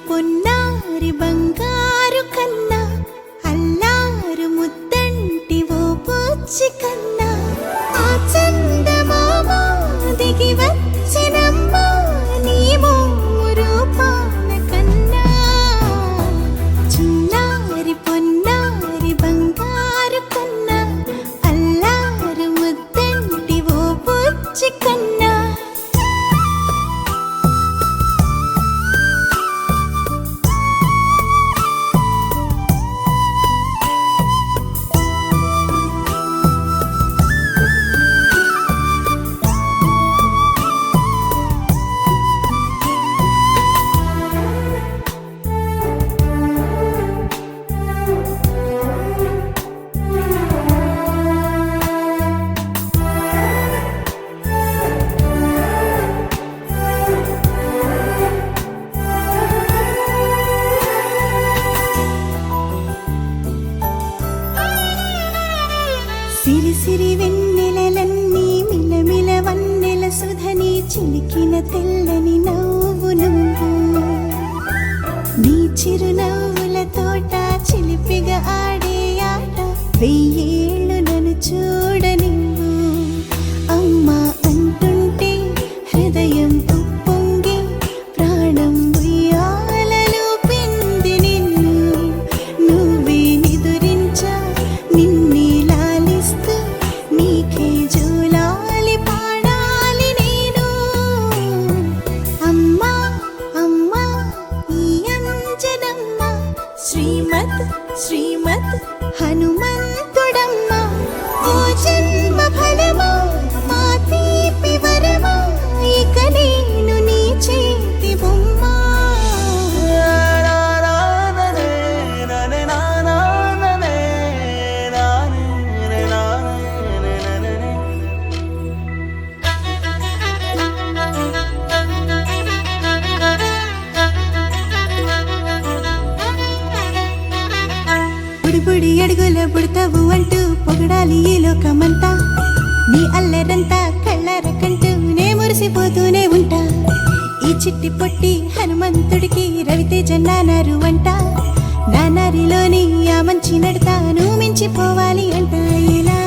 పొన్నారి బంగారు కన్నా అల్లారు ముద్దంటి ఓ పూచి కన్నా ఆ చందమామ దిగి వచ్చినమ్మా నీ రూపాల కన్నా చిన్నారి పొన్నారి బంగారు కన్నా అల్లారు ముద్దంటి ఓ పూచి కన్నా సిరి సిరి వెన్నెలలన్నీ మిలమిల వన్నెల సుధని చిలికిన తెల్లని నవ్వు నువ్వు నీ చిరునవ్వుల తోట చిలిపిగా ఆడే ఆట వెయ్యేళ్ళు నన్ను చూడనివ్వు అమ్మా అంటుంటే హృదయం ఉప్పొంగి ప్రాణం ఉయ్యాలలో పిండి నిన్ను నువ్వే నిదురించా నిన్నే నీకే జూలాలి పాడాలి నేను అమ్మా అమ్మా ఈ అంజనమ్మ శ్రీమత్ శ్రీమత్ హనుమంతుడమ్మ ఓ జన్మ ఫలమా మా తీపి వరమా ఇక నేను నీ చేతి బొమ్మ బుడి అడుగుల బుడతావు అంటూ పొగడాలి ఈ లోకమంతా నీ అల్లరంతా కళ్ళారకంటూ నే మురిసిపోతూనే ఉంటా ఈ చిట్టి పొట్టి హనుమంతుడికి రవితేజ నానారు అంట నానారిలోని ఆ మంచి నడతా నువ్వు మించిపోవాలి అంట ఇలా